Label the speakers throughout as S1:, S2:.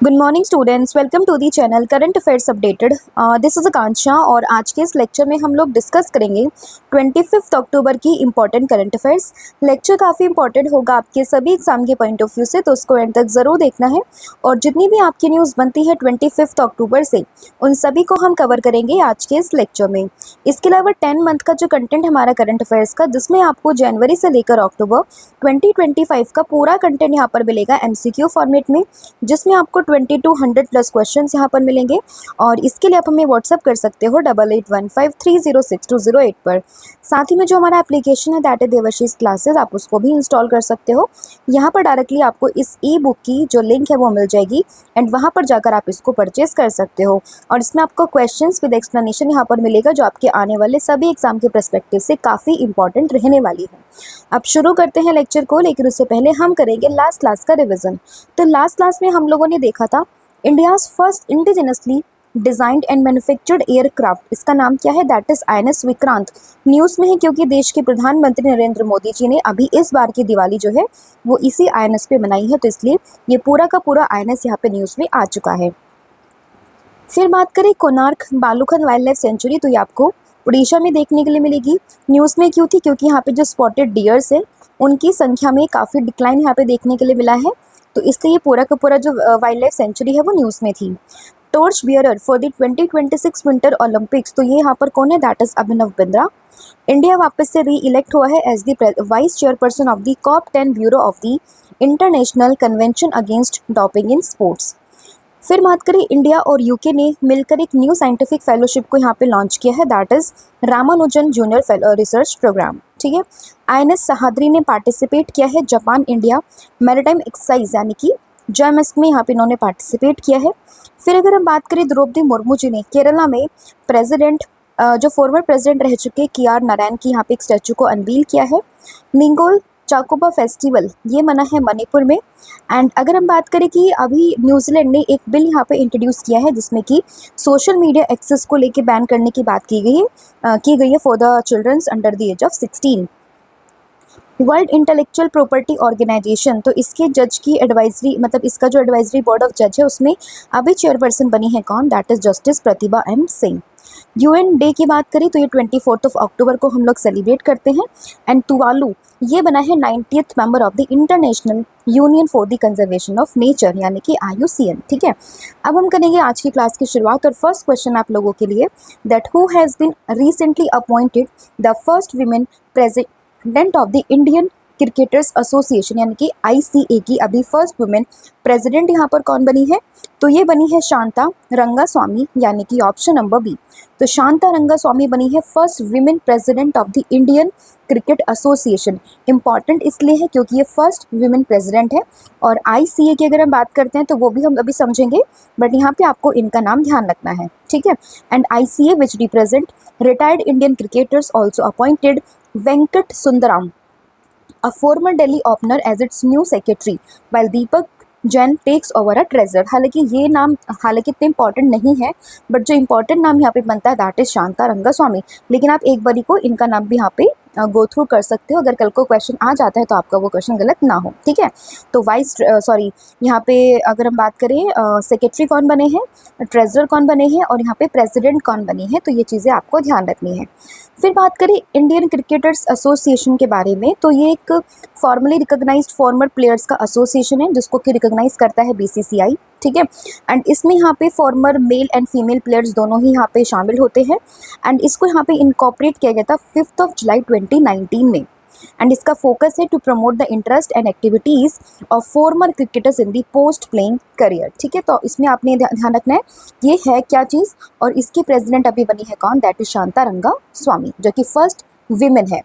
S1: Good morning students, welcome to the channel current affairs updated. This is Akanksha और आज के इस लेक्चर में हम लोग डिस्कस करेंगे 25 अक्टूबर की इंपॉर्टेंट करंट अफेयर्स। लेक्चर काफ़ी इंपॉर्टेंट होगा आपके सभी एग्जाम के पॉइंट ऑफ व्यू से, तो उसको एंड तक ज़रूर देखना है। और जितनी भी आपकी न्यूज़ बनती है 25 अक्टूबर से, उन सभी को हम कवर करेंगे आज के इस लेक्चर में। इसके अलावा 10 मंथ का जो कंटेंट हमारा करंट अफेयर्स का, जिसमें आपको जनवरी से लेकर अक्टूबर 2025 का पूरा कंटेंट यहाँ पर मिलेगा MCQ फॉर्मेट में, जिसमें आपको 2200 प्लस क्वेश्चंस यहाँ पर मिलेंगे। और इसके लिए आप हमें व्हाट्सअप कर सकते हो 8815306208 पर। साथ ही में जो हमारा एप्लीकेशन है दैट इज देवाशीष क्लासेस, आप उसको भी इंस्टॉल कर सकते हो। यहाँ पर डायरेक्टली आपको इस ई बुक की जो लिंक है वो मिल जाएगी एंड वहाँ पर जाकर आप इसको परचेज कर सकते हो। और इसमें आपको क्वेश्चंस विद एक्सप्लेनेशन यहाँ पर मिलेगा, जो आपके आने वाले सभी एग्जाम के पर्सपेक्टिव से काफ़ी इंपॉर्टेंट रहने वाली है। अब शुरू करते हैं लेक्चर को, लेकिन उससे पहले हम करेंगे लास्ट क्लास का रिविजन। तो लास्ट क्लास में हम लोगों ने देखा था India's first indigenously designed and manufactured aircraft, इसका नाम क्या है, that is INS Vikrant. News में है क्योंकि देश के प्रधानमंत्री नरेंद्र मोदी जी ने अभी इस बार की दिवाली जो है वो इसी INS पे मनाई है, तो इसलिए ये पूरा का पूरा INS यहाँ पे न्यूज़ में आ चुका है। फिर बात करें कोणार्क भालूखंड वाइल्ड लाइफ सेंचुरी, तो ये आपको उड़ीसा में देखने के लिए मिलेगी। न्यूज़ में क्यों थी, क्योंकि यहाँ पे जो स्पॉटेड डियर्स है उनकी संख्या में काफ़ी डिक्लाइन यहाँ पे देखने के लिए मिला है, तो इसलिए ये पूरा का पूरा जो वाइल्ड लाइफ सेंचुरी है वो न्यूज़ में थी। Torch bearer for the 2026 winter Olympics, तो ये यहाँ पर कौन है, that is Abhinav Bindra. India वापस से री इलेक्ट हुआ है as the vice chairperson of the COP10 bureau of the international convention against doping in sports. फिर बात करें इंडिया और यूके ने मिलकर एक न्यू साइंटिफिक फेलोशिप को यहाँ पे लॉन्च किया है, that is Ramanujan junior research programme. ठीक है, INS सहाद्री ने पार्टिसिपेट किया है जापान इंडिया मैरीटाइम एक्सरसाइज यानी कि JMSC में यहाँ पे इन्होंने पार्टिसिपेट किया है। फिर अगर हम बात करें द्रौपदी मुर्मू जी ने केरला में प्रेसिडेंट जो फॉर्मर प्रेसिडेंट रह चुके KR नारायण की यहाँ पे एक स्टैचू को अनवील किया है। निंगोल चाकोबा फेस्टिवल ये मना है मणिपुर में। एंड अगर हम बात करें कि अभी न्यूजीलैंड ने एक बिल यहाँ पे इंट्रोड्यूस किया है जिसमें कि सोशल मीडिया एक्सेस को लेके बैन करने की बात की गई है for the childrens under the age of 16। World intellectual property organization, तो इसके जज की एडवाइजरी, मतलब इसका जो एडवाइजरी बोर्ड ऑफ जज है उसमें अभी चेयरपर्सन बनी है कौन, that is justice Pratibha M Singh. UN day की बात करें तो ये 24 अक्टूबर को हम लोग सेलिब्रेट करते हैं। एंड तुवालू ये बना है 90th member of the international union for the conservation of nature यानी कि IUCN। ठीक है, अब हम करेंगे आज की क्लास की शुरुआत और फर्स्ट क्वेश्चन आप लोगों के लिए, that who has been recently appointed the first women president of the Indian cricketers association यानी कि ICA की अभी फर्स्ट वुमेन प्रेसिडेंट यहाँ पर कौन बनी है, तो ये बनी है शांता रंगास्वामी यानी कि ऑप्शन नंबर B। तो शांता रंगास्वामी बनी है first women president of the Indian cricket association. Important इसलिए है क्योंकि ये फर्स्ट विमेन प्रेसिडेंट है। और ICA की अगर हम बात करते हैं तो वो भी हम अभी समझेंगे, बट यहाँ पे आपको इनका नाम ध्यान रखना है। ठीक है, and ICA which represent retired Indian cricketers also appointed Venkat Sundaram a former Delhi opener as its new secretary, while Deepak Jain takes over a treasurer। हालांकि ये नाम इतने इंपॉर्टेंट नहीं है, बट जो इंपॉर्टेंट नाम यहाँ पे बनता है दैट इज शांता रंगास्वामी। लेकिन आप एक बारी को इनका नाम भी यहाँ पे गो थ्रू कर सकते हो, अगर कल को क्वेश्चन आ जाता है तो आपका वो क्वेश्चन गलत ना हो। ठीक है, तो यहाँ पे अगर हम बात करें सेक्रेटरी कौन बने हैं, ट्रेजरर कौन बने हैं और यहाँ पे प्रेसिडेंट कौन बनी है, तो ये चीज़ें आपको ध्यान रखनी है। फिर बात करें इंडियन क्रिकेटर्स एसोसिएशन के बारे में, तो ये एक फॉर्मली रिकॉग्नाइज्ड फॉर्मर प्लेयर्स का एसोसिएशन है जिसको कि रिकॉग्नाइज करता है BCCI। ठीक है, एंड इसमें यहाँ पे farmer male and female players दोनों ही यहाँ पे शामिल होते हैं। एंड इसको यहाँ पे इनकॉर्पोरेट किया गया था 5 जुलाई 2019 में। एंड इसका फोकस है to promote the interest and activities of former cricketers in the post playing career. ठीक है, तो इसमें आपने ध्यान रखना है ये है क्या चीज़, और इसकी प्रेसिडेंट अभी बनी है कौन, दैट इज शांता रंगास्वामी जो कि फर्स्ट विमेन है।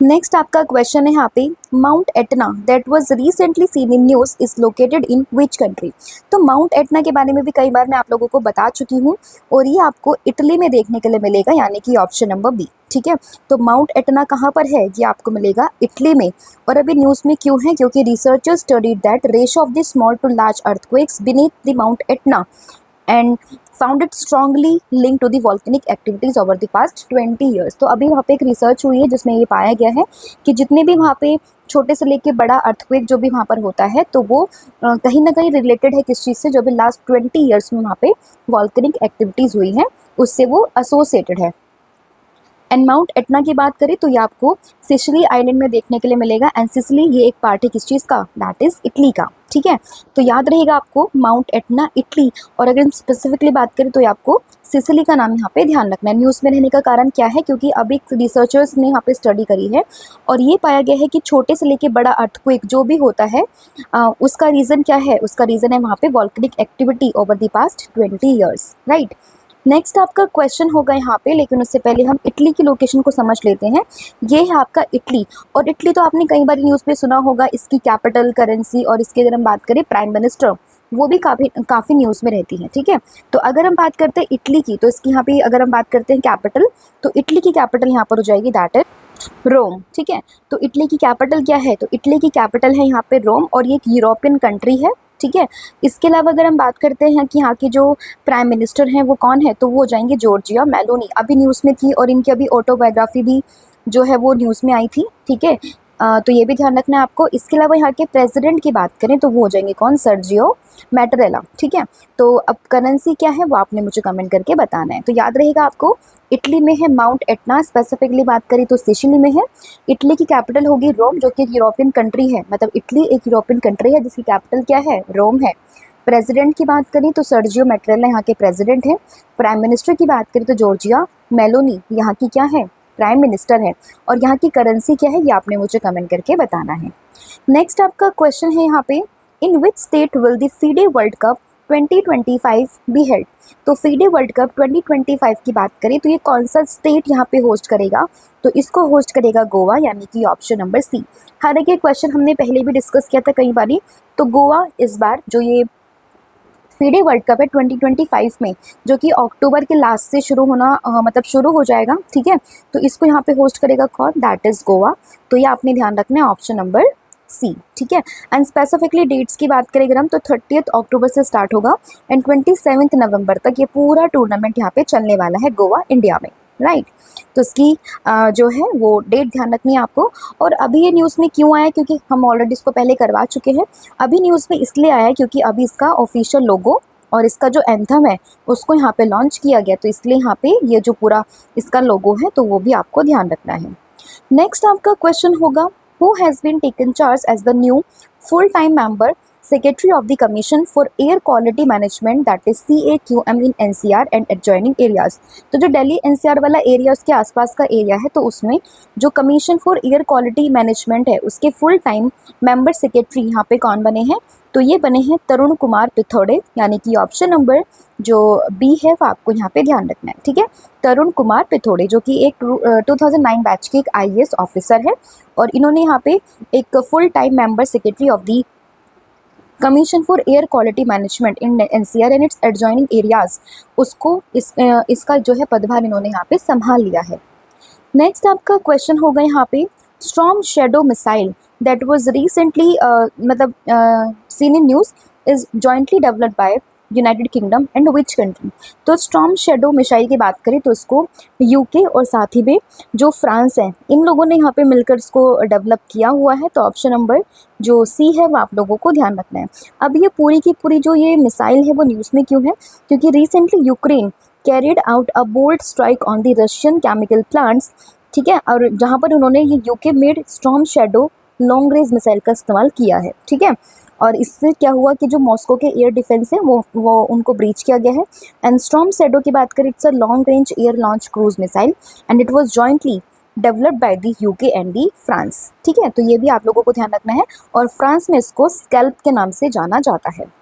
S1: नेक्स्ट आपका क्वेश्चन है यहाँ पे, mount Etna that was recently seen in news is located in which country. तो माउंट एटना के बारे में भी कई बार मैं आप लोगों को बता चुकी हूँ और ये आपको इटली में देखने के लिए मिलेगा यानी कि ऑप्शन नंबर B। ठीक है, तो माउंट एटना कहाँ पर है, ये आपको मिलेगा इटली में। और अभी न्यूज़ में क्यों है, क्योंकि researchers studied that ratio of the small to large earthquakes beneath the Mount Etna and found it strongly link to the volcanic activities over the past 20 years. तो अभी वहाँ पे एक रिसर्च हुई है जिसमें ये पाया गया है कि जितने भी वहाँ पे छोटे से लेके बड़ा अर्थक्वेक जो भी वहाँ पर होता है तो वो कहीं ना कहीं रिलेटेड है किस चीज़ से, जो भी लास्ट 20 ईयर्स में वहाँ पे वॉल्केनिक एक्टिविटीज़ हुई हैं उससे वो एसोसिएटेड है। एंड माउंट एटना की बात करें तो ये आपको सिसिली आइलैंड में देखने के लिए मिलेगा। एंड सिसिली ये एक पार्ट है किस चीज़ का, दैट इज़ इटली का। ठीक है, तो याद रहेगा आपको माउंट एटना इटली। और अगर हम स्पेसिफिकली बात करें तो ये आपको सिसिली का नाम यहाँ पे ध्यान रखना है। न्यूज़ में रहने का कारण क्या है, क्योंकि अभी रिसर्चर्स ने यहाँ पे स्टडी करी है और ये पाया गया है कि छोटे से लेके बड़ा अर्थक्वेक जो भी होता है उसका रीज़न क्या है, उसका रीज़न है वहाँ पे volcanic activity over the past 20 years, right. Next आपका क्वेश्चन होगा यहाँ पे, लेकिन उससे पहले हम इटली की लोकेशन को समझ लेते हैं। ये है आपका इटली, और इटली तो आपने कई बार न्यूज़ पे सुना होगा, इसकी कैपिटल, करेंसी और इसकी अगर हम बात करें प्राइम मिनिस्टर, वो भी काफ़ी न्यूज़ में रहती है। ठीक है, तो अगर हम बात करते हैं इटली की, तो इसकी यहाँ पे अगर हम बात करते हैं कैपिटल, तो इटली की कैपिटल यहाँ पर हो जाएगी दैट इज रोम। ठीक है, तो इटली की कैपिटल क्या है, तो इटली की कैपिटल है यहाँ पे रोम, और ये एक यूरोपियन कंट्री है। ठीक है, इसके अलावा अगर हम बात करते हैं कि यहाँ की जो प्राइम मिनिस्टर हैं वो कौन है, तो वो हो जाएंगे जॉर्जिया मेलोनी। अभी न्यूज़ में थी और इनकी अभी ऑटोबायोग्राफी भी जो है वो न्यूज़ में आई थी। ठीक है, तो ये भी ध्यान रखना है आपको। इसके अलावा यहाँ के प्रेसिडेंट की बात करें तो वो हो जाएंगे कौन, सर्जियो मैटरेला। ठीक है, तो अब करेंसी क्या है वो आपने मुझे कमेंट करके बताना है। तो याद रहेगा आपको, इटली में है माउंट एटना, स्पेसिफिकली बात करें तो सिसिली में है। इटली की कैपिटल होगी रोम, जो कि एक यूरोपियन कंट्री है, मतलब इटली एक यूरोपियन कंट्री है जिसकी कैपिटल क्या है, रोम है। प्रेसिडेंट की बात करें तो सर्जियो मैटरेला यहाँ के प्रेसिडेंट हैं। प्राइम मिनिस्टर की बात करें तो जॉर्जिया मेलोनी यहाँ की क्या है, प्राइम मिनिस्टर है। और यहाँ की करेंसी क्या है ये आपने मुझे कमेंट करके बताना है। नेक्स्ट आपका क्वेश्चन है यहाँ पे, in which state will the FIDE world cup 2025 be held. तो फीडे वर्ल्ड कप 2025 की बात करें तो ये कौन सा स्टेट यहाँ पे होस्ट करेगा, तो इसको होस्ट करेगा गोवा, यानी कि ऑप्शन नंबर सी। हालांकि ये क्वेश्चन हमने पहले भी डिस्कस किया था कई बारी, तो गोवा इस बार जो ये फीडे वर्ल्ड कप है 2025 में, जो कि अक्टूबर के लास्ट से शुरू होना मतलब शुरू हो जाएगा। ठीक है, तो इसको यहाँ पे होस्ट करेगा कौन, दैट इज़ गोवा। तो ये आपने ध्यान रखना है, ऑप्शन नंबर सी। ठीक है, एंड स्पेसिफिकली डेट्स की बात करें अगर हम, तो 30 अक्टूबर से स्टार्ट होगा एंड 27 नवंबर तक ये पूरा टूर्नामेंट यहाँ पे चलने वाला है गोवा इंडिया में, राइट। तो इसकी जो है वो डेट ध्यान रखनी है आपको। और अभी ये न्यूज़ में क्यों आया, क्योंकि हम ऑलरेडी इसको पहले करवा चुके हैं। अभी न्यूज़ में इसलिए आया क्योंकि अभी इसका ऑफिशियल लोगो और इसका जो एंथम है उसको यहाँ पे लॉन्च किया गया, तो इसलिए यहाँ पे ये जो पूरा इसका लोगो है तो वो भी आपको ध्यान रखना है। नेक्स्ट आपका क्वेश्चन होगा, who has been taken charge as the new full time member secretary of the commission for air quality management that is CAQM in NCR and adjoining areas. तो जो दिल्ली NCR वाला एरिया उसके आसपास का area है, तो उसमें जो commission for air quality management है उसके फुल टाइम मेंबर सेक्रेटरी यहाँ पे कौन बने हैं, तो ये बने हैं तरुण कुमार पिथौड़े, यानी कि ऑप्शन नंबर जो बी है वो आपको यहाँ पे ध्यान रखना है। ठीक है, तरुण कुमार पिथौड़े जो कि एक 2009 बैच के एक IAS ऑफिसर है, और इन्होंने यहाँ पे एक full time member secretary of the commission for air quality management in NCR and it's adjoining areas, उसको इसका जो है पदभार इन्होंने यहाँ पे संभाल लिया है। नेक्स्ट आपका क्वेश्चन होगा यहाँ पे, Storm Shadow missile that was recently मतलब seen in news is jointly developed by United Kingdom and which country. तो स्टॉर्म शैडो मिसाइल की बात करें तो इसको UK और साथ ही में जो फ्रांस है इन लोगों ने यहाँ पे मिलकर इसको डेवलप किया हुआ है, तो ऑप्शन नंबर जो सी है वो आप लोगों को ध्यान रखना है। अब ये पूरी की पूरी जो ये मिसाइल है वो न्यूज़ में क्यों है, क्योंकि recently Ukraine carried out a bold strike on the Russian chemical plants. ठीक है, और जहाँ पर उन्होंने ये UK made storm shadow long range missile का इस्तेमाल किया है। ठीक है, और इससे क्या हुआ कि जो मॉस्को के एयर डिफेंस है वो उनको ब्रीच किया गया है। एंड स्टॉर्म शैडो की बात करें, it's a long range air launch cruise missile and it was jointly developed by the UK and the France. ठीक है, तो ये भी आप लोगों को ध्यान रखना है, और फ्रांस में इसको स्कैल्प के नाम से जाना जाता है।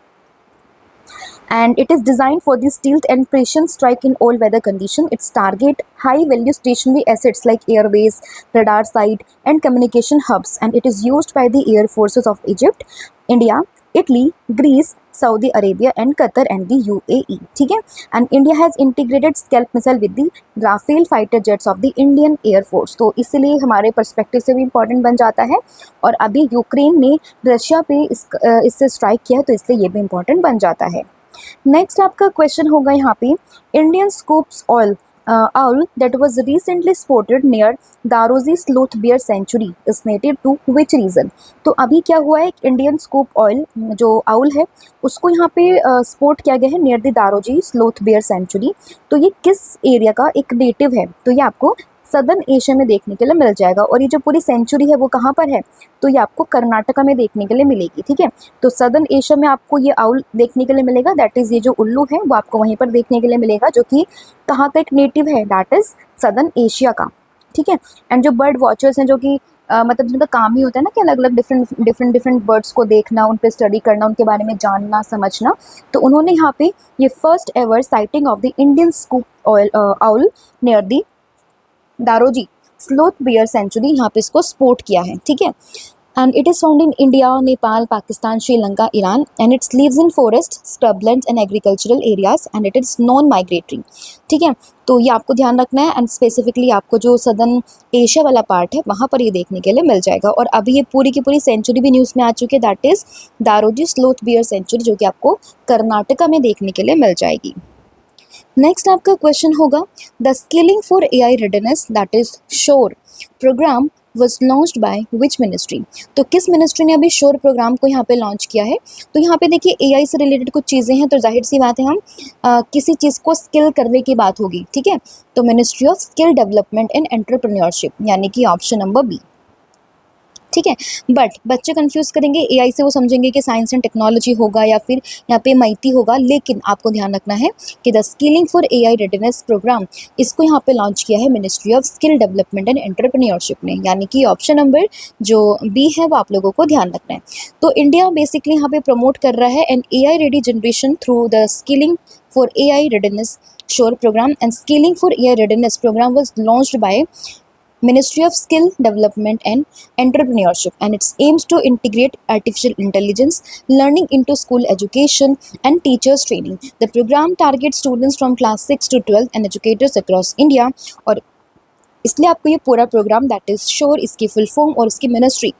S1: And it is designed for the stealth and precision strike in all weather condition. Its target high value stationary assets like airways, radar site and communication hubs, and it is used by the air forces of Egypt, India, Italy, Greece, Saudi Arabia and Qatar and the UAE. ठीक है, and India has integrated Scalp missile with the Rafale fighter jets of the Indian Air Force. तो इसलिए हमारे perspective से भी important बन जाता है, और अभी यूक्रेन ने रशिया पे इससे स्ट्राइक किया है तो इसलिए ये भी इम्पोर्टेंट बन जाता है। नेक्स्ट आपका क्वेश्चन होगा यहाँ पे, Indian scops owl owl that was recently spotted near Daroji sloth bear sanctuary is native to which region? तो अभी क्या हुआ है, इंडियन स्कूप ऑयल जो आउल है उसको यहाँ पे स्पोर्ट किया गया है near the Daroji sloth bear sanctuary. तो ये किस एरिया का एक नेटिव है? तो ये आपको सदर्न एशिया में देखने के लिए मिल जाएगा। और ये जो पूरी सेंचुरी है वो कहाँ पर है? तो ये आपको कर्नाटका में देखने के लिए मिलेगी। ठीक है, तो सदर्न एशिया में आपको ये आउल देखने के लिए मिलेगा, दैट इज़ ये जो उल्लू है वो आपको वहीं पर देखने के लिए मिलेगा, जो कि कहाँ का एक नेटिव है, दैट इज़ सदर्न एशिया का। ठीक है, एंड जो बर्ड वॉचर्स हैं जो कि मतलब जिनका काम ही होता है ना कि अलग अलग डिफरेंट बर्ड्स को देखना, उन पर स्टडी करना, उनके बारे में जानना समझना, तो उन्होंने यहाँ पे ये first ever sighting of the Indian scops owl owl near the Daroji sloth bear sanctuary यहाँ पे इसको स्पोर्ट किया है। ठीक है, and it is found in India, Nepal, Pakistan, Sri Lanka, Iran, and it lives in forest, scrublands and agricultural areas, and it is non-migratory। ठीक है, तो ये आपको ध्यान रखना है, एंड स्पेसिफिकली आपको जो सदर्न एशिया वाला पार्ट है वहाँ पर ये देखने के लिए मिल जाएगा। और अभी ये पूरी की पूरी सेंचुरी भी न्यूज़ में आ चुकी है, that is Daroji sloth bear sanctuary, जो कि आपको कर्नाटका में देखने के लिए मिल जाएगी। नेक्स्ट आपका क्वेश्चन होगा, the skilling for AI readiness that is SOAR programme was launched by which ministry? तो किस मिनिस्ट्री ने अभी शोर प्रोग्राम को यहाँ पे लॉन्च किया है? तो यहाँ पे देखिए AI से रिलेटेड कुछ चीज़ें हैं, तो जाहिर सी बात है हम किसी चीज़ को स्किल करने की बात होगी। ठीक है, तो ministry of skill development and entrepreneurship, यानी कि ऑप्शन नंबर बी। ठीक है, बट बच्चे कंफ्यूज करेंगे, AI से वो समझेंगे कि साइंस एंड टेक्नोलॉजी होगा या फिर यहाँ पे MIT होगा, लेकिन आपको ध्यान रखना है कि the skilling for AI readiness programme इसको यहाँ पे लॉन्च किया है ministry of skill development and entrepreneurship ने, यानी कि ऑप्शन नंबर जो बी है वो आप लोगों को ध्यान रखना है। तो इंडिया बेसिकली यहाँ पे प्रमोट कर रहा है an AI ready generation through the skilling for AI readiness SOAR programme, and skilling for AI readiness programme was launched by Ministry of Skill Development and Entrepreneurship, and it aims to integrate artificial intelligence learning into school education and teachers training. The program targets students from class 6 to 12 and educators across India, और इसलिए आपको ये पूरा programme that is SOAR, इसकी full form और इसकी ministry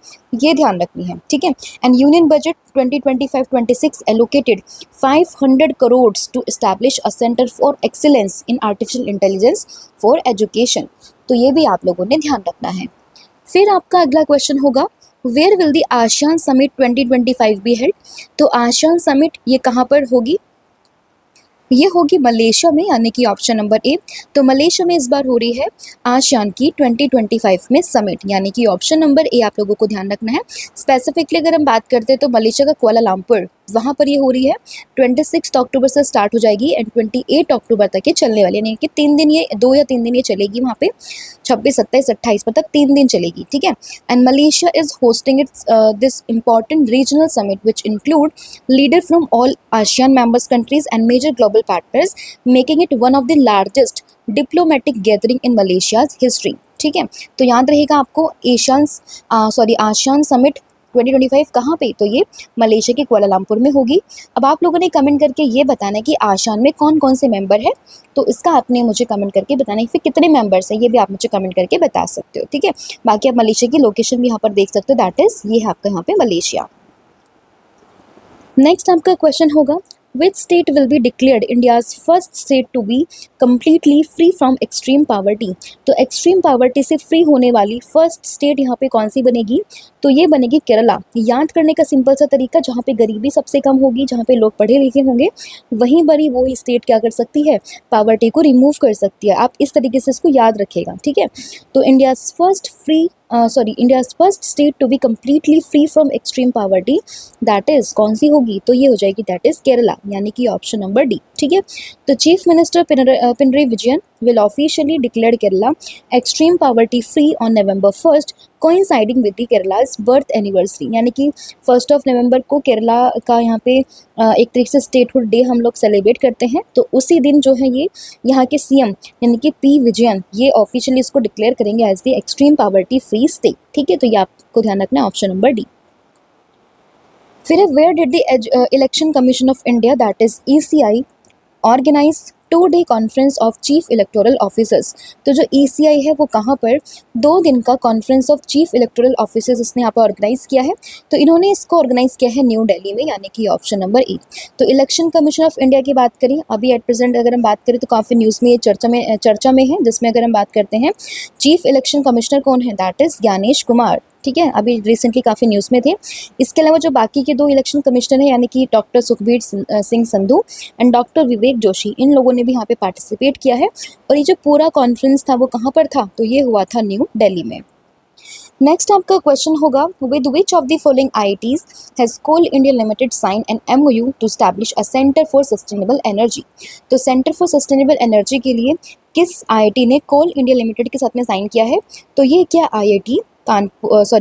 S1: ये ध्यान रखनी है। ठीक है, and union budget 2025-26 allocated 500 crore to establish a centre for excellence in artificial intelligence for education, तो ये भी आप लोगों ने ध्यान रखना है। फिर आपका अगला क्वेश्चन होगा, where will the ASEAN summit 2025 be held? तो आसियान समिट ये कहाँ पर होगी? ये होगी मलेशिया में, यानी कि ऑप्शन नंबर ए। तो मलेशिया में इस बार हो रही है आसियान की 2025 में समिट, यानी कि ऑप्शन नंबर ए आप लोगों को ध्यान रखना है। स्पेसिफिकली अगर हम बात करते हैं तो मलेशिया का कुआलालंपुर, वहाँ पर ये हो रही है। 26 अक्टूबर से स्टार्ट हो जाएगी एंड 28 अक्टूबर तक ये चलने वाली है, यानी कि 3 दिन, ये 2 या 3 दिन ये चलेगी वहाँ पे, 26, 27, 28 मतलब 3 दिन चलेगी। ठीक है, and Malaysia is hosting its this important regional summit which include leader from all ASEAN members countries and major global partners, making it one of the largest diplomatic gathering in Malaysia's history. ठीक है, तो याद रहेगा आपको ASEAN summit 2025 कहाँ पे? तो ये मलेशिया के कुआलालंपुर में होगी। अब आप लोगों ने कमेंट करके ये बताना है कि आसियान में कौन कौन से मेंबर है, तो इसका आपने मुझे कमेंट करके बताना है, फिर कितने मेंबर्स हैं ये भी आप मुझे कमेंट करके बता सकते हो। ठीक है, बाकी आप मलेशिया की लोकेशन भी यहाँ पर देख सकते हो, दैट इज ये है आपका यहाँ पे मलेशिया। नेक्स्ट आपका क्वेश्चन होगा, which state will be declared India's first state to be completely free from extreme poverty? तो extreme poverty से फ्री होने वाली फर्स्ट स्टेट यहाँ पे कौन सी बनेगी? तो ये बनेगी केरला। याद करने का सिंपल सा तरीका, जहाँ पे गरीबी सबसे कम होगी, जहाँ पे लोग पढ़े लिखे होंगे, वहीं बड़ी वो स्टेट क्या कर सकती है, पावर्टी को रिमूव कर सकती है। आप इस तरीके से इसको याद रखेगा। ठीक है, तो India's first state to be completely free from extreme poverty that is कौन सी होगी? तो ये हो जाएगी दैट इज केरला, यानी कि ऑप्शन नंबर डी। ठीक है, तो chief minister Pinarayi Vijayan will officially declare Kerala extreme poverty free on November 1st, coinciding with the Kerala's birth anniversary, यानी कि 1 नवंबर को केरला का यहाँ पे एक तरीके से स्टेटहुड डे हम लोग सेलिब्रेट करते हैं। तो उसी दिन जो है ये यहाँ के CM यानी कि पी विजयन ये ऑफिशियली इसको डिक्लेयर करेंगे as the extreme poverty free state. ठीक है, तो ये आपको ध्यान रखना है, ऑप्शन नंबर डी। फिर where did the election commission of India that is ECI organize 2 day conference of chief electoral officers. तो जो ECI है वो कहाँ पर 2 दिन का conference of chief electoral officers इसने यहाँ पर ऑर्गेनाइज किया है। तो इन्होंने इसको ऑर्गेनाइज किया है न्यू दिल्ली में, यानी कि ऑप्शन नंबर ए। तो इलेक्शन कमीशन ऑफ इंडिया की बात करें, अभी एट प्रेजेंट अगर हम बात करें तो काफ़ी न्यूज़ में ये चर्चा में है, जिसमें अगर हम बात करते हैं चीफ इलेक्शन कमिश्नर कौन है, दैट इज़ ज्ञानेश कुमार। ठीक है, अभी रिसेंटली काफ़ी न्यूज़ में थे। इसके अलावा जो बाकी के 2 इलेक्शन कमिश्नर हैं, यानी कि doctor Sukhbir Singh Sandhu and doctor Vivek Joshi, इन लोगों ने भी यहाँ पे पार्टिसिपेट किया है। और ये जो पूरा कॉन्फ्रेंस था वो कहाँ पर था, तो ये हुआ था न्यू दिल्ली में। नेक्स्ट आपका क्वेश्चन होगा, with which of the following IITs has Coal India Limited sign an MOU to establish a centre for sustainable energy. तो सेंटर फॉर सस्टेनेबल एनर्जी के लिए किस IIT ने कोल इंडिया लिमिटेड के साथ में साइन किया है, तो ये क्या IIT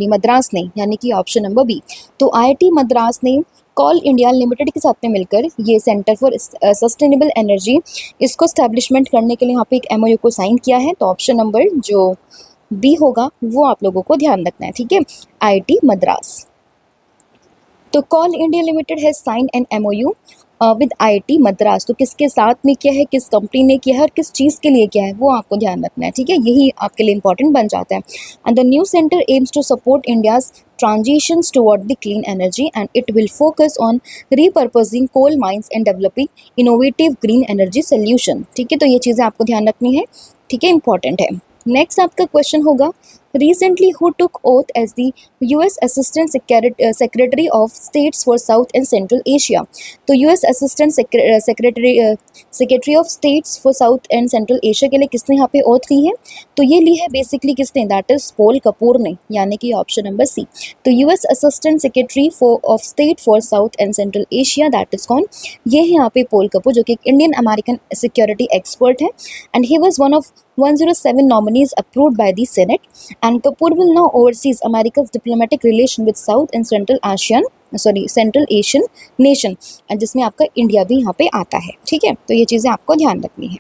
S1: मद्रास ने, यानी कि ऑप्शन नंबर बी। तो IIT मद्रास ने कोल इंडिया लिमिटेड के साथ में मिलकर ये सेंटर फॉर सस्टेनेबल एनर्जी इसको स्टैब्लिशमेंट करने के लिए यहाँ पे एक MOU को साइन किया है। तो ऑप्शन नंबर जो बी होगा वो आप लोगों को ध्यान रखना है, ठीक है, IIT मद्रास। तो Coal India Limited has sign an MOU with IIT Madras. तो किसके साथ में किया है, किस कंपनी ने किया है और किस चीज़ के लिए किया है, वो आपको ध्यान रखना है, ठीक है, यही आपके लिए इंपॉर्टेंट बन जाता है। And the new centre aims to support India's transitions toward the clean energy and it will focus on repurposing coal mines and developing innovative green energy solution। ठीक है, तो ये चीज़ें आपको ध्यान रखनी है, ठीक है, इंपॉर्टेंट है। नेक्स्ट आपका क्वेश्चन होगा, recently who took oath as the US Assistant Secretary of States for South and Central Asia। तो US Assistant Secretary of States for South and Central Asia के लिए किसने यहाँ पे ओथ ली है, तो ये ली है बेसिकली किसने, दैट इज पॉल कपूर ने, यानी कि ऑप्शन नंबर सी। तो US Assistant Secretary of state for south and central Asia, that is कौन, ये है यहाँ पे पॉल कपूर, जो कि एक इंडियन अमेरिकन सिक्योरिटी एक्सपर्ट है and he was one of 107 nominees approved by the Senate, and Kapoor will now oversees America's diplomatic relation with South and Central Asian nation, and जिसमें आपका इंडिया भी यहाँ पे आता है, ठीक है, तो ये चीज़ें आपको ध्यान रखनी है।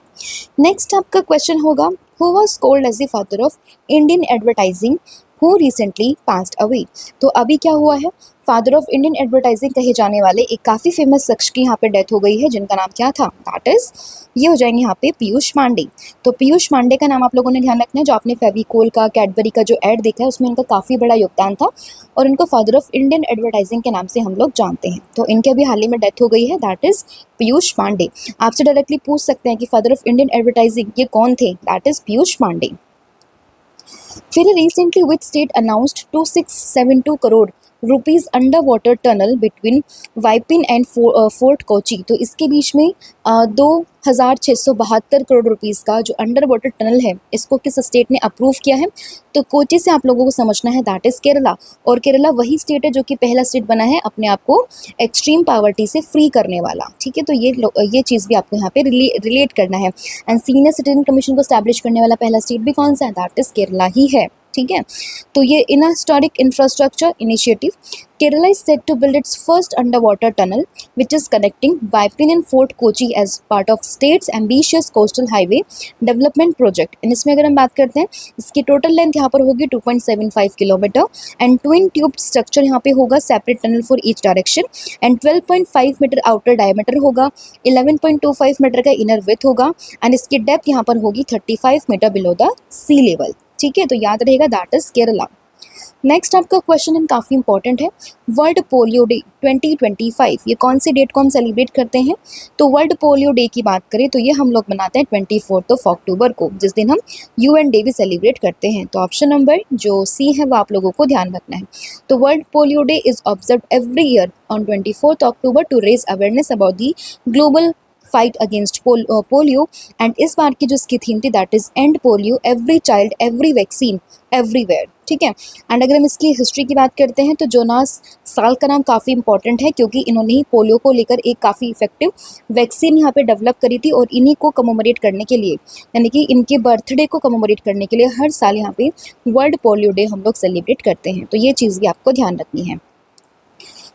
S1: नेक्स्ट आपका क्वेश्चन होगा, who was called as the father of Indian advertising who recently passed away। तो अभी क्या हुआ है, फादर ऑफ इंडियन एडवर्टाइजिंग कहे जाने वाले एक काफ़ी फेमस शख्स की यहाँ पे डेथ हो गई है, जिनका नाम क्या था, दैट इज ये हो जाएंगे यहाँ पे पीयूष पांडे। तो पीयूष पांडे का नाम आप लोगों ने ध्यान रखना है, जो आपने फेविकोल का, कैडबरी का जो ऐड देखा है उसमें इनका काफ़ी बड़ा योगदान था और इनको फादर ऑफ इंडियन एडवर्टाइजिंग के नाम से हम लोग जानते हैं। तो इनके अभी हाल ही में डेथ हो गई है, दैट इज पीयूष पांडे। आपसे डायरेक्टली पूछ सकते हैं कि फादर ऑफ इंडियन एडवर्टाइजिंग ये कौन थे, दैट इज पीयूष पांडे। फिर recently which state announced 2672 crore rupees under water tunnel between Vypin and Fort Kochi. तो इसके बीच में 2672 करोड़ रुपीज़ का जो अंडर वाटर टनल है, इसको किस स्टेट ने अप्रूव किया है, तो कोची से आप लोगों को समझना है, दैट इज़ केरला। और केरला वही स्टेट है जो कि पहला स्टेट बना है अपने आप को एक्सट्रीम पावर्टी से फ्री करने वाला, ठीक है, तो ये चीज़ भी आपको यहाँ पे रिलेट करना है। एंड सीनियर सिटीजन कमीशन को स्टैब्लिश करने वाला पहला स्टेट भी कौन सा है, दैट इज़ केरला ही है, ठीक है। तो ये in historic infrastructure initiative, Kerala is set to build its first underwater tunnel which is connecting Vypin and Fort Kochi as part of state's ambitious coastal highway development project. इसमें अगर हम बात करते हैं, इसकी टोटल लेंथ यहाँ पर होगी 2.75 kilometre and twin tube structure यहाँ पे होगा, separate tunnel for each direction and 12.5 metre outer diameter होगा, 11.25 मीटर का इनर विड्थ होगा एंड इसकी डेप्थ यहाँ पर होगी 35 metre below the sea level, ठीक है, तो याद रहेगा, दैट इज केरला। नेक्स्ट आपका क्वेश्चन इन काफ़ी इंपॉर्टेंट है, वर्ल्ड पोलियो डे 2025 ये कौन सी डेट को हम सेलिब्रेट करते हैं, तो वर्ल्ड पोलियो डे की बात करें तो ये हम लोग मनाते हैं 24 अक्टूबर को, जिस दिन हम UN डे भी सेलिब्रेट करते हैं। तो ऑप्शन नंबर जो सी है वो आप लोगों को ध्यान रखना है। तो world polio day is observe every year on 24 October to raise awareness about the global fight against polio and इस बार की जो इसकी थीम थी, that is end polio every child every vaccine everywhere, ठीक है। एंड अगर हम इसकी हिस्ट्री की बात करते हैं तो जोनास साल का नाम काफ़ी इंपॉर्टेंट है, क्योंकि इन्होंने ही पोलियो को लेकर एक काफ़ी इफेक्टिव वैक्सीन यहाँ पे डेवलप करी थी और इन्हीं को कमोमोरेट करने के लिए, यानी कि इनके बर्थडे को कमोमोरेट करने के लिए हर साल यहाँ पे वर्ल्ड पोलियो डे हम लोग सेलिब्रेट करते हैं। तो ये चीज़ भी आपको ध्यान रखनी है।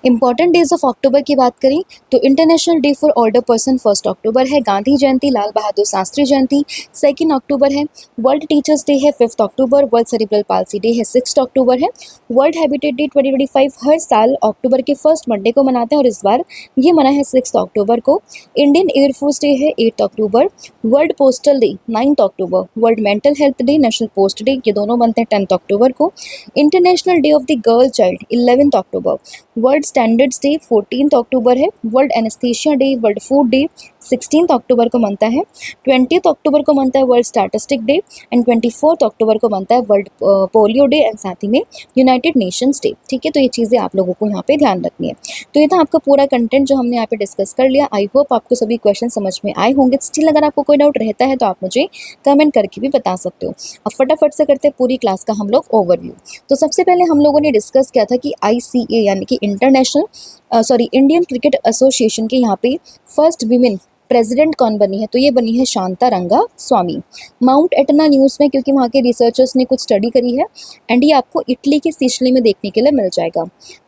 S1: इंपॉर्टेंट डेज ऑफ अक्टूबर की बात करें तो international day for older person 1 अक्टूबर है, गांधी जयंती लाल बहादुर शास्त्री जयंती 2 अक्टूबर है, वर्ल्ड टीचर्स डे है 5 अक्टूबर, वर्ल्ड सेरिब्रल पाल्सी डे है 6 अक्टूबर है, वर्ल्ड हैबिटेट डे 2025 हर साल अक्टूबर के फर्स्ट मंडे को मनाते हैं और इस बार ये मना है 6 अक्टूबर को। इंडियन एयरफोर्स डे है 8 अक्टूबर, वर्ल्ड पोस्टल डे 9 अक्टूबर, world mental health day, national post day ये दोनों बनते हैं 10 अक्टूबर को, international day of the girl child 11 अक्टूबर, वर्ल्ड स्टैंडर्ड्स डे 14 अक्टूबर है, world anaesthesia day, world food day 16 अक्टूबर को मनता है, 20 अक्टूबर को मनता है वर्ल्ड स्टैटिस्टिक डे एंड 24 अक्टूबर को मनता है वर्ल्ड पोलियो डे एंड साथ ही में यूनाइटेड नेशंस डे। ठीक है, तो ये चीज़ें आप लोगों को यहाँ पे ध्यान रखनी है। तो ये था आपका पूरा कंटेंट जो हमने यहाँ पे डिस्कस कर लिया। आई होप आपको सभी क्वेश्चन समझ में आए होंगे। स्टिल अगर आपको कोई डाउट रहता है तो आप मुझे कमेंट करके भी बता सकते हो। अब फटाफट से करते हैं पूरी क्लास का हम लोग ओवरव्यू। तो सबसे पहले हम लोगों ने डिस्कस किया था कि ICA यानी कि इंडियन क्रिकेट एसोसिएशन के यहाँ पे फर्स्ट वीमेन प्रेसिडेंट कौन बनी है, तो ये बनी है शांता रंगा स्वामी। माउंट एटना न्यूज़ में, क्योंकि वहाँ के रिसर्चर्स ने कुछ स्टडी करी है एंड ये आपको इटली के सिसिली में देखने के लिए मिल जाएगा।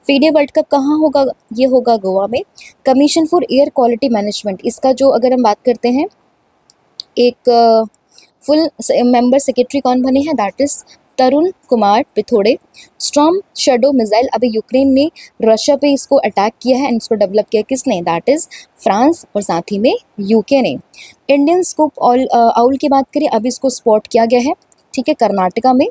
S1: फीडे वर्ल्ड कप कहाँ होगा, ये होगा गोवा में। Commission for air quality management, इसका जो अगर हम बात करते हैं एक फुल मेंबर सेक्रेटरी कौन बने हैं, that is Tarun Kumar Pithode. Storm Shadow missile अभी यूक्रेन ने रशिया पे इसको अटैक किया है एंड इसको डेवलप किया किसने, दैट इज फ्रांस और साथ ही में UK ने। इंडियन स्कूप आउल की बात करें, अभी इसको स्पॉट किया गया है, ठीक है, कर्नाटका में,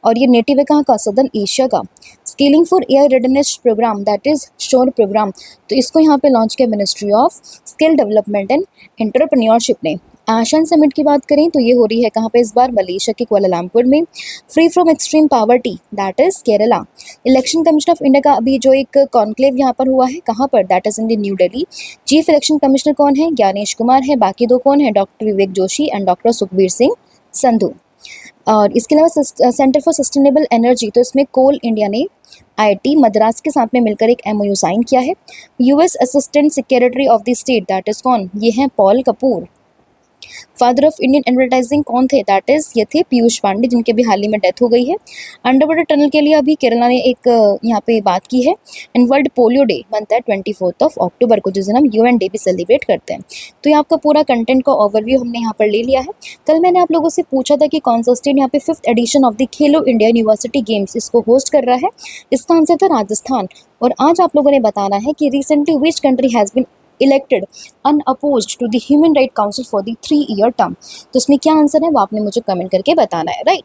S1: और ये नेटिव है कहाँ का, सदर्न एशिया का। Skilling for AI readiness programme, that is SOAR programme, तो इसको यहाँ पे लॉन्च किया ministry of skill development and entrepreneurship ने। आशान समिट की बात करें तो ये हो रही है कहाँ पे इस बार, मलेशिया के कुआलालंपुर में। Free from extreme poverty, that is Kerala. Election commission of India का अभी जो एक कॉन्क्लेव यहाँ पर हुआ है, कहाँ पर, that is in new Delhi. Chief election commissioner कौन है, ज्ञानेश कुमार है, बाकी दो कौन है, doctor Vivek Joshi and doctor Sukhbir Singh Sandhu. और इसके अलावा सेंटर फॉर सस्टेनेबल एनर्जी, तो इसमें कोल इंडिया ने IIT मद्रास के साथ में मिलकर एक MOU साइन किया है। US assistant secretary of the state, that is कौन, ये हैं Paul Kapoor. Father of Indian advertising कौन थे, दैट इज ये थे पीयूष पांडे, जिनके भी हाल ही में डेथ हो गई है। अंडर वाटर टनल के लिए अभी केरला ने एक यहाँ पे बात की है। एंड वर्ल्ड पोलियो डे बनता है 24 अक्टूबर को, जिस दिन हम UN डे भी सेलिब्रेट करते हैं। तो ये आपका पूरा कंटेंट का ओवरव्यू हमने यहाँ पर ले लिया है। कल मैंने आप लोगों से पूछा था कि कौन सा स्टेट यहाँ पे 5th addition of the Khelo India university games इसको होस्ट कर रहा है। इसका आंसर था राजस्थान। और आज आप लोगों ने बताना है कि recently which country has been elected unopposed to the human right council for the 3-year term. तो इसमें क्या आंसर है वो आपने मुझे कमेंट करके बताना है, राइट।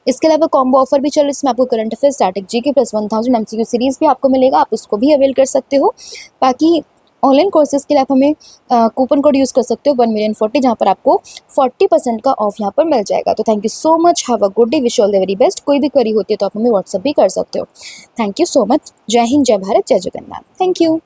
S1: इसके अलावा कॉम्बो ऑफर भी चल रहा है, इसमें आपको current affair, static GK plus 1000 MCQ series भी आपको मिलेगा, आप इसको भी अवेल कर सकते हो। बाकी ऑनलाइन कोर्सेज के लिए आप हमें कूपन कोड यूज़ कर सकते हो 1,040,000, जहाँ पर आपको 40% का ऑफ यहाँ पर मिल जाएगा। तो thank you so much, have a good day, wish all the very best. कोई भी क्वेरी होती है तो आप हमें व्हाट्सअप भी कर सकते हो। Thank you so much. जय हिंद, जय भारत, जय जगन्नाथ। Thank you.